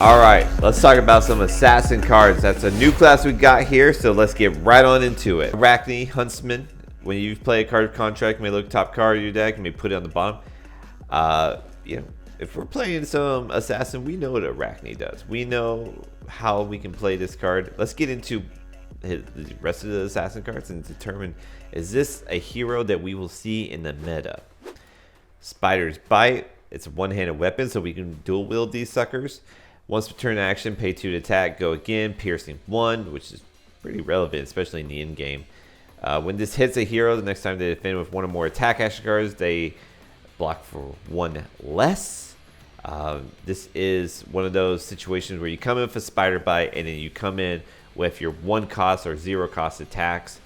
Alright, let's talk about some assassin cards. That's a new class we got here, so let's get right on into it. Arachne, Huntsman. When you play a card contract, you may look top card of your deck and may put it on the bottom. If we're playing some assassin, we know what Arachne does. We know how we can play this card. Let's get into the rest of the assassin cards and determine, is this a hero that we will see in the meta? Spider's Bite. It's a one-handed weapon, so we can dual wield these suckers. Once per turn action, pay 2 to attack, go again, piercing 1, which is pretty relevant, especially in the end game. When this hits a hero, the next time they defend with one or more attack action cards, they block for 1 less. This is one of those situations where you come in with a Spider Bite, and then you come in with your 1 cost or 0 cost attacks.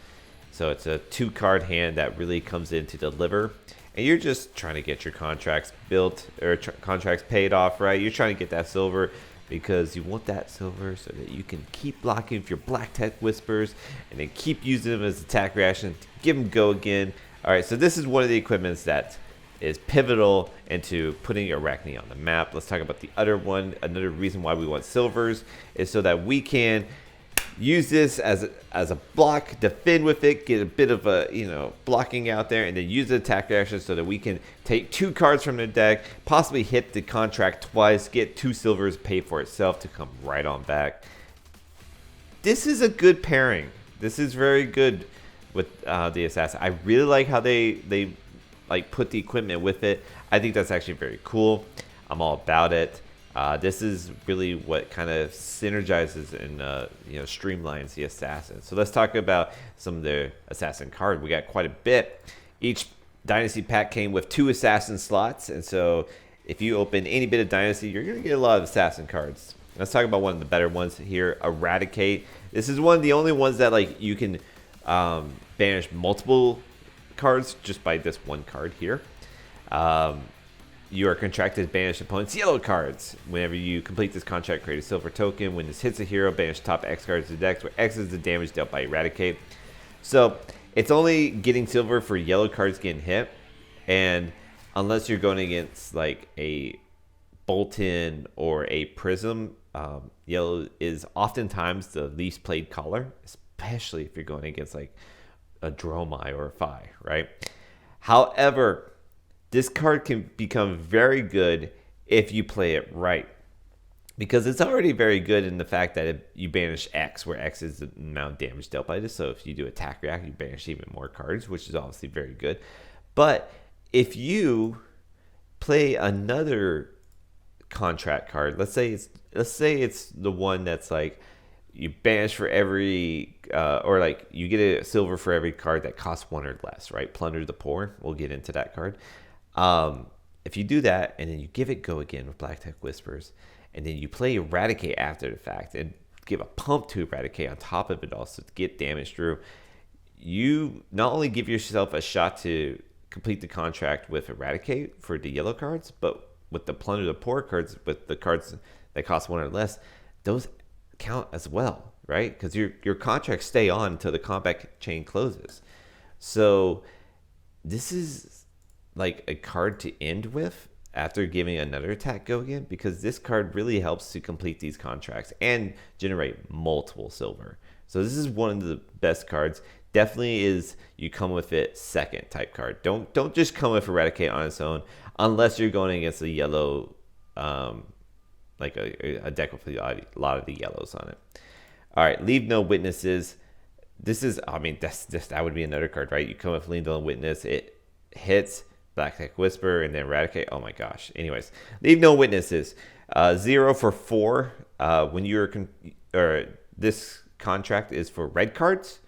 So it's a 2-card hand that really comes in to deliver. And you're just trying to get your contracts built, or contracts paid off, right? You're trying to get that silver because you want that silver so that you can keep blocking with your Black Tech Whispers and then keep using them as attack reaction to give them go again. All right, so this is one of the equipments that is pivotal into putting Arachne on the map. Let's talk about the other one. Another reason why we want silvers is so that we can use this as a block, defend with it, get a bit of a blocking out there, and then use the attack reaction so that we can take 2 cards from the deck, possibly hit the contract twice, get 2 silvers, pay for itself to come right on back. This is a good pairing. This is very good with the assassin. I really like how they like put the equipment with it. I think that's actually very cool. I'm all about it. This is really what kind of synergizes and streamlines the assassin. So let's talk about some of the assassin cards. We got quite a bit. Each Dynasty pack came with 2 assassin slots, and so if you open any bit of Dynasty, you're going to get a lot of assassin cards. Let's talk about one of the better ones here, Eradicate. This is one of the only ones that you can banish multiple cards just by this 1 card here. You are contracted to banish opponent's yellow cards. Whenever you complete this contract, create a silver token. When this hits a hero, banish top X cards to the deck, where X is the damage dealt by Eradicate. So it's only getting silver for yellow cards getting hit. And unless you're going against like a Bolton or a Prism, yellow is oftentimes the least played color, especially if you're going against like a Dromai or a Phi, right? However, this card can become very good if you play it right, because it's already very good in the fact that you banish X, where X is the amount of damage dealt by this. So if you do attack react, you banish even more cards, which is obviously very good. But if you play another contract card, let's say it's the one that's like you banish for every or like you get a silver for every card that costs 1 or less, right? Plunder the Poor. We'll get into that card. If you do that and then you give it go again with Black Tech Whispers, and then you play Eradicate after the fact and give a pump to Eradicate on top of it also to get damage through, you not only give yourself a shot to complete the contract with Eradicate for the yellow cards, but with the Plunder the Poor cards, with the cards that cost 1 or less, those count as well, right? Because your contracts stay on until the combat chain closes. So this is like a card to end with after giving another attack go again, because this card really helps to complete these contracts and generate multiple silver. So this is one of the best cards. Definitely is you come with it second type card. Don't just come with Eradicate on its own unless you're going against a yellow, like a deck with a lot of the yellows on it. All right, Leave No Witnesses. This is, that would be another card, right? You come with Leave No Witness, it hits Black Tech Whisper, and then Eradicate. Oh my gosh. Anyways, Leave No Witnesses. 0 for 4. When you're this contract is for red cards,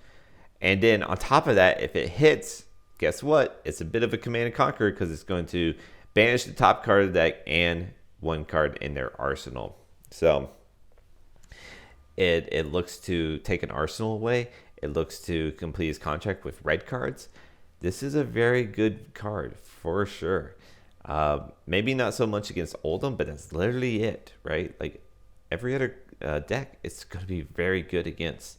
and then on top of that, if it hits, guess what? It's a bit of a Command and Conquer, because it's going to banish the top card of the deck and 1 card in their arsenal. So it looks to take an arsenal away. It looks to complete his contract with red cards. This is a very good card for sure. Maybe not so much against Oldham, but that's literally it, right? Like every other deck, it's going to be very good against.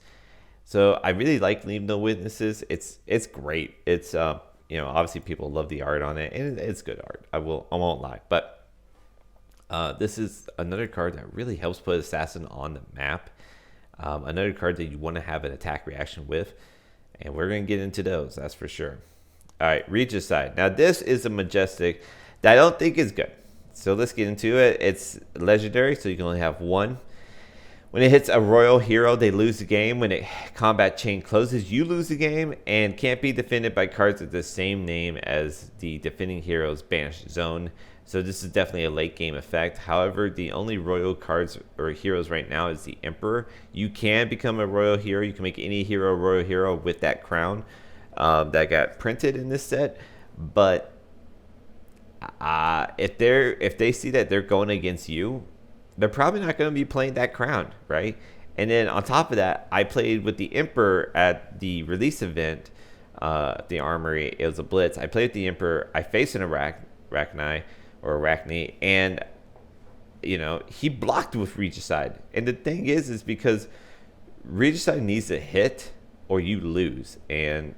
So I really like Leave No Witnesses. It's great. It's obviously people love the art on it, and it's good art. I won't lie. But This is another card that really helps put Assassin on the map. Another card that you want to have an attack reaction with. And we're going to get into those, that's for sure. All right, Regicide. Now, this is a Majestic that I don't think is good. So let's get into it. It's legendary, so you can only have one. When it hits a royal hero, they lose the game. When it combat chain closes, you lose the game and can't be defended by cards with the same name as the defending hero's banished zone. So this is definitely a late game effect. However, the only royal cards or heroes right now is the Emperor. You can become a royal hero. You can make any hero a royal hero with that crown that got printed in this set. But if they see that they're going against you, they're probably not going to be playing that crown, right? And then on top of that, I played with the Emperor at the release event, the Armory. It was a blitz. I played with the Emperor. I faced an Arachne, and he blocked with Regicide. And the thing is because Regicide needs to hit or you lose, and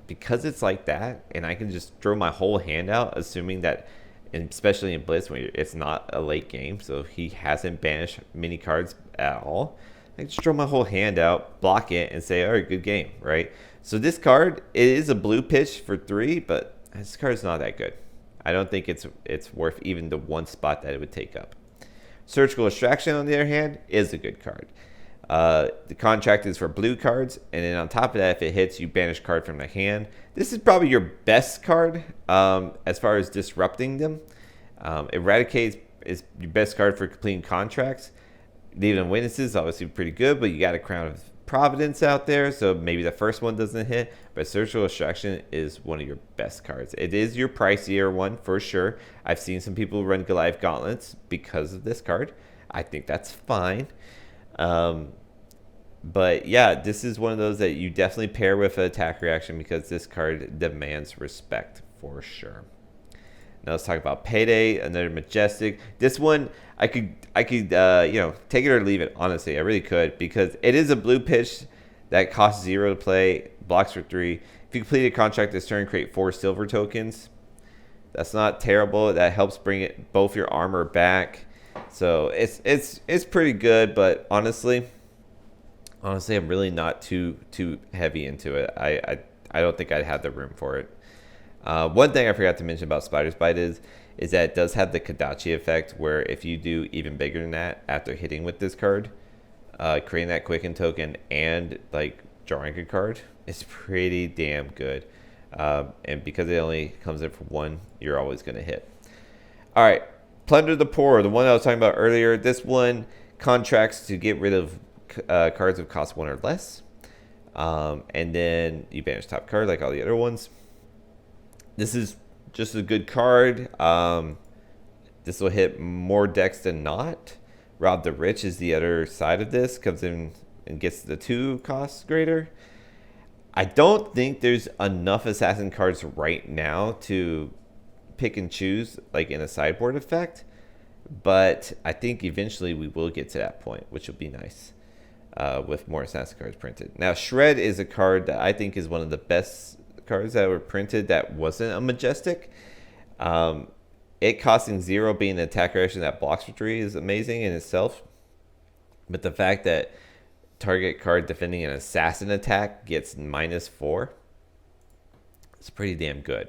because it's like that, and I can just throw my whole hand out, assuming that, and especially in blitz when it's not a late game, so he hasn't banished many cards at all, I can just throw my whole hand out, block it, and say, all right, good game, right? So this card, it is a blue pitch for 3, but this card's not that good. I don't think it's worth even the one spot that it would take up. Surgical Extraction, on the other hand, is a good card. The contract is for blue cards, and then on top of that, if it hits, you banish card from the hand. This is probably your best card as far as disrupting them. Eradicate is your best card for completing contracts. Leaving Witnesses, obviously pretty good, but you got a Crown of Providence out there, so maybe the first one doesn't hit, but Surgical Extraction is one of your best cards. It is your pricier one for sure. I've seen some people run Goliath Gauntlets because of this card. I think that's fine. But yeah, this is one of those that you definitely pair with an attack reaction because this card demands respect for sure. Now let's talk about Payday, another Majestic. This one, I could take it or leave it. Honestly, I really could, because it is a blue pitch that costs 0 to play, blocks for 3. If you complete a contract this turn, create 4 silver tokens. That's not terrible. That helps bring both your armor back. So it's pretty good, but honestly, I'm really not too heavy into it. I don't think I'd have the room for it. One thing I forgot to mention about Spider's Bite is that it does have the Kadachi effect, where if you do even bigger than that after hitting with this card, creating that Quicken token and like drawing a card, it's pretty damn good. And because it only comes in for 1, you're always going to hit. All right, Plunder the Poor, the one I was talking about earlier. This one contracts to get rid of cards that cost 1 or less. And then you banish top card like all the other ones. This is just a good card. This will hit more decks than not. Rob the Rich is the other side of this. Comes in and gets the 2 costs greater. I don't think there's enough assassin cards right now to pick and choose like in a sideboard effect. But I think eventually we will get to that point, which will be nice with more assassin cards printed. Now, Shred is a card that I think is one of the best cards that were printed that wasn't a Majestic. It costing 0 being an attack reaction that blocks for 3 is amazing in itself. But the fact that target card defending an assassin attack gets -4, it's pretty damn good.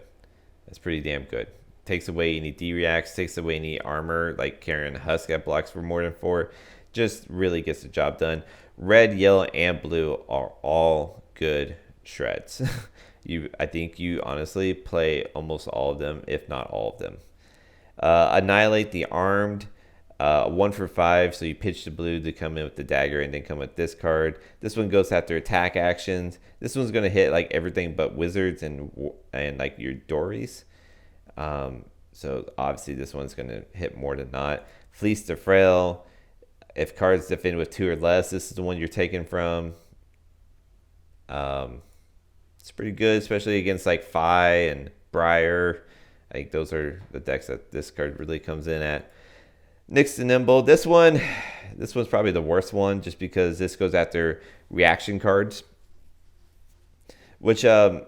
That's pretty damn good. Takes away any D-reacts, takes away any armor, like carrying a husk that blocks for more than 4. Just really gets the job done. Red, yellow, and blue are all good shreds. I think you honestly play almost all of them, if not all of them. Annihilate the Armed, 1 for 5, so you pitch the blue to come in with the dagger and then come with this card. This one goes after attack actions. This one's going to hit like everything but wizards and like your Dories. So obviously this one's going to hit more than not. Fleece the Frail. If cards defend with 2 or less, this is the one you're taking from. It's pretty good, especially against like Phi and Briar. I think those are the decks that this card really comes in at. Nyx the Nimble. This one's probably the worst one, just because this goes after reaction cards, which is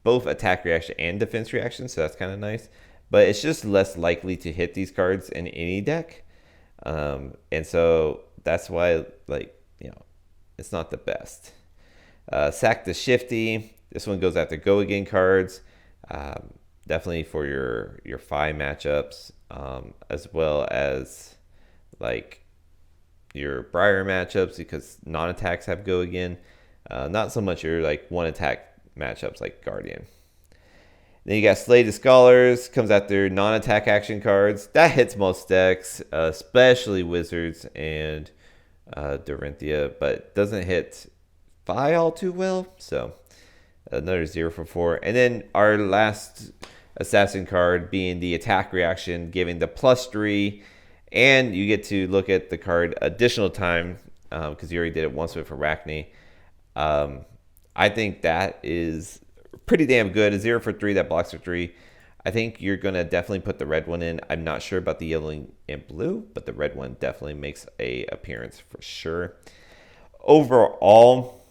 both attack reaction and defense reaction, so that's kind of nice. but it's just less likely to hit these cards in any deck. And so that's why, like, it's not the best. Sack the Shifty. This one goes after Go Again cards. Definitely for your Fi matchups, as well as like your Briar matchups, because non-attacks have Go Again. Not so much your like one attack matchups like Guardian. Then you got Slay the Scholars, comes after non-attack action cards. That hits most decks, especially Wizards and Dorinthia, but doesn't hit Fi all too well. So another 0 for 4. And then our last assassin card being the attack reaction, giving the +3, and you get to look at the card additional time, because you already did it once with Arachne. I think that is pretty damn good. A 0 for 3 that blocks for 3. I think you're going to definitely put the red one in. I'm not sure about the yellow and blue, but the red one definitely makes a appearance for sure. Overall,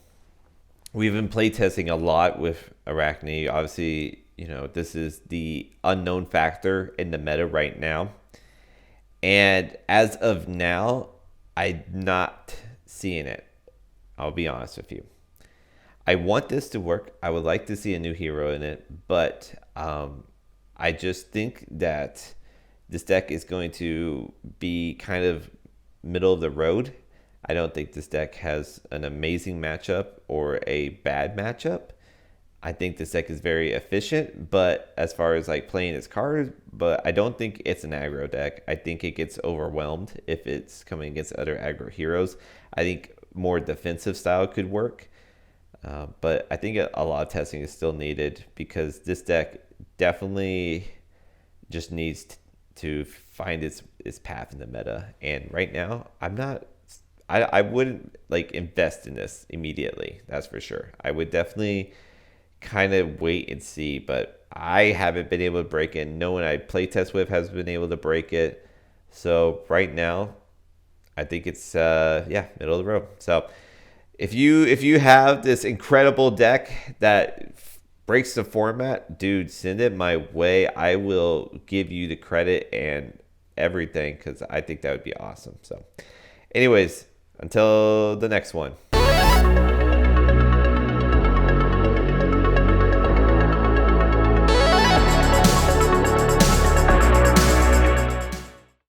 we've been playtesting a lot with Arachne. Obviously, this is the unknown factor in the meta right now. And as of now, I'm not seeing it. I'll be honest with you. I want this to work. I would like to see a new hero in it, but I just think that this deck is going to be kind of middle of the road. I don't think this deck has an amazing matchup or a bad matchup. I think this deck is very efficient, but as far as like playing its cards, but I don't think it's an aggro deck. I think it gets overwhelmed if it's coming against other aggro heroes. I think more defensive style could work. But I think a lot of testing is still needed, because this deck definitely just needs to find its path in the meta. And right now, I wouldn't like invest in this immediately. That's for sure. I would definitely kind of wait and see, but I haven't been able to break it. No one I play test with has been able to break it. So right now, I think it's middle of the road. So if you have this incredible deck that breaks the format, dude, send it my way. I will give you the credit and everything, because I think that would be awesome. So anyways, until the next one.